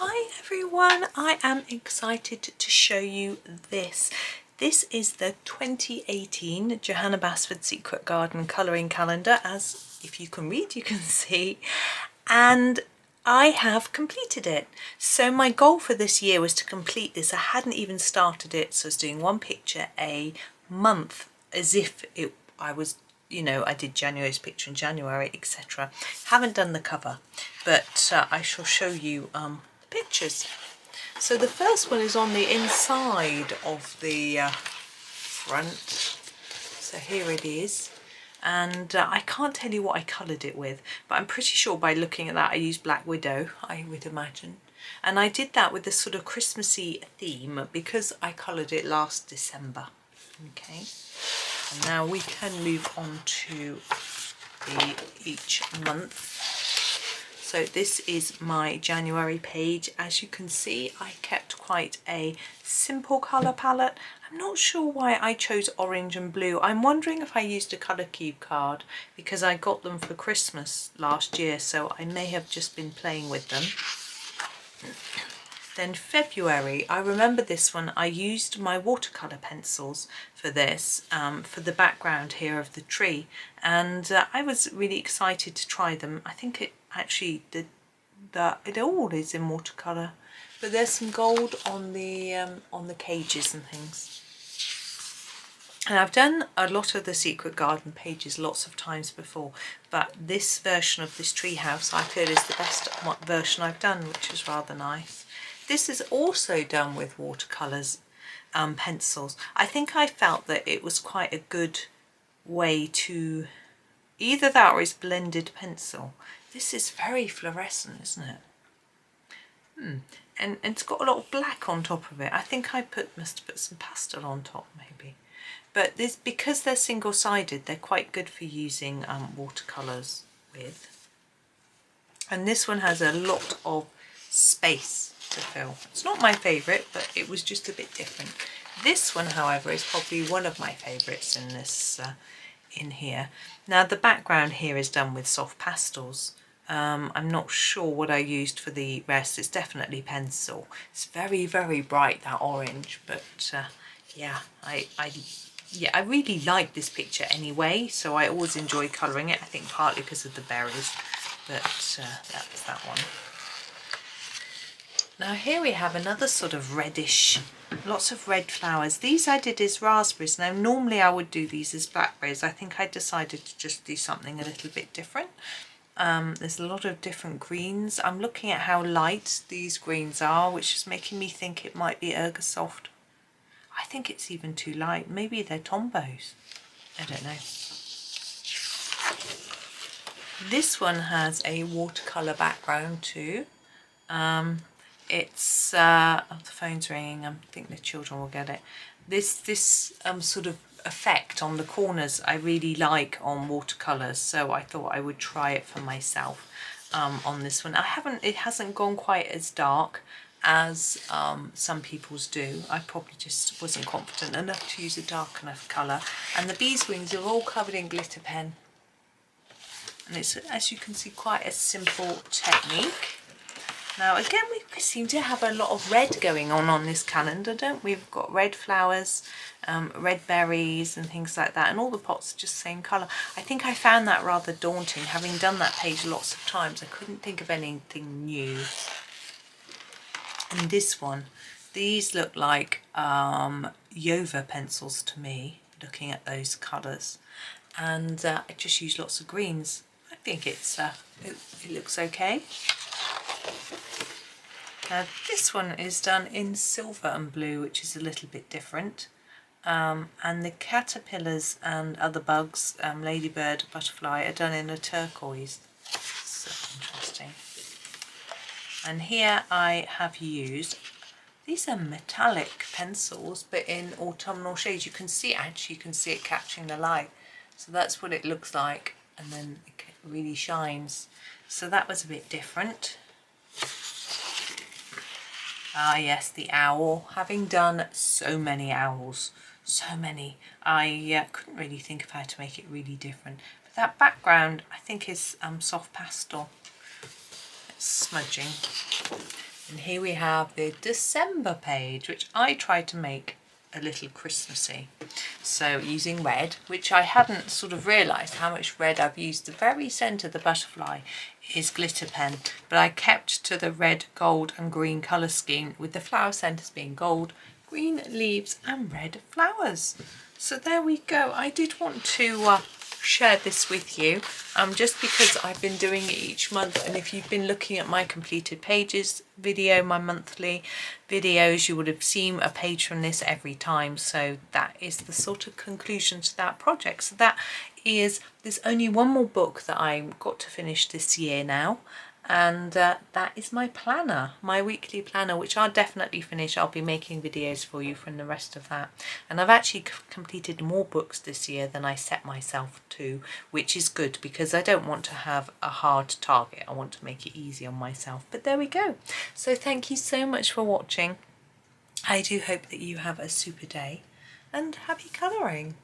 Hi everyone, I am excited to show you this. This is the 2018 Johanna Basford Secret Garden colouring calendar, as if you can read you can see, and I have completed it. So my goal for this year was to complete this. I hadn't even started it, so I was doing one picture a month as if I was, you know, I did January's picture in January, etc. Haven't done the cover, but I shall show you the pictures. So the first one is on the inside of the front. So here it is. And I can't tell you what I coloured it with, but I'm pretty sure by looking at that I used Black Widow, I would imagine. And I did that with this sort of Christmassy theme because I coloured it last December. Okay, and now we can move on to each month. So this is my January page. As you can see, I kept quite a simple colour palette. I'm not sure why I chose orange and blue. I'm wondering if I used a colour cube card because I got them for Christmas last year, so I may have just been playing with them. Then February, I remember this one, I used my watercolour pencils for this, for the background here of the tree, and I was really excited to try them. I think it actually did that, it all is in watercolour, but there's some gold on the cages and things. And I've done a lot of the Secret Garden pages lots of times before, but this version of this treehouse I feel is the best version I've done, which is rather nice. This is also done with watercolours pencils. I think I felt that it was quite a good way to, either that or it's blended pencil. This is very fluorescent, isn't it? And it's got a lot of black on top of it. I think I must have put some pastel on top maybe. But this, because they're single-sided, they're quite good for using watercolours with. And this one has a lot of space to fill. It's not my favourite, but it was just a bit different. This one, however, is probably one of my favourites in this in here. Now the background here is done with soft pastels. I'm not sure what I used for the rest. It's definitely pencil. It's very, very bright, that orange, but yeah, I really like this picture anyway, so I always enjoy colouring it. I think partly because of the berries, but that was that one. Now here we have another sort of reddish, lots of red flowers. These I did as raspberries. Now normally I would do these as blackberries. I think I decided to just do something a little bit different. There's a lot of different greens. I'm looking at how light these greens are, which is making me think it might be Ergosoft. I think it's even too light. Maybe they're Tombos. I don't know. This one has a watercolour background too. It's oh, the phone's ringing. I think the children will get it. This sort of effect on the corners I really like on watercolours, so I thought I would try it for myself on this one. It hasn't gone quite as dark as some people's do. I probably just wasn't confident enough to use a dark enough colour. And the bees' wings are all covered in glitter pen. And it's, as you can see, quite a simple technique. Now again, we seem to have a lot of red going on this calendar, don't we? We've got red flowers, red berries and things like that, and all the pots are just the same colour. I think I found that rather daunting. Having done that page lots of times, I couldn't think of anything new. And this one, these look like Jova pencils to me, looking at those colours. And I just used lots of greens. I think it's it looks okay. Now this one is done in silver and blue, which is a little bit different. And the caterpillars and other bugs, ladybird, butterfly, are done in a turquoise. So interesting. And here I have used, these are metallic pencils, but in autumnal shades. You can see, actually you can see it catching the light. So that's what it looks like, and then it really shines. So that was a bit different. Ah yes, the owl. Having done so many owls, so many, I couldn't really think of how to make it really different. But that background I think is soft pastel. It's smudging. And here we have the December page, which I tried to make a little Christmassy. So using red, which I hadn't sort of realised how much red I've used. The very centre of the butterfly is glitter pen, but I kept to the red, gold and green colour scheme, with the flower centres being gold, green leaves and red flowers. So there we go. I did want to share this with you just because I've been doing it each month, and if you've been looking at my completed pages video, my monthly videos, you would have seen a page from this every time. So that is the sort of conclusion to that project. So that is, there's only one more book that I've got to finish this year now, and that is my planner, my weekly planner, which I'll definitely finish. I'll be making videos for you from the rest of that, and I've actually completed more books this year than I set myself to, which is good because I don't want to have a hard target. I want to make it easy on myself. But there we go. So thank you so much for watching. I do hope that you have a super day and happy colouring.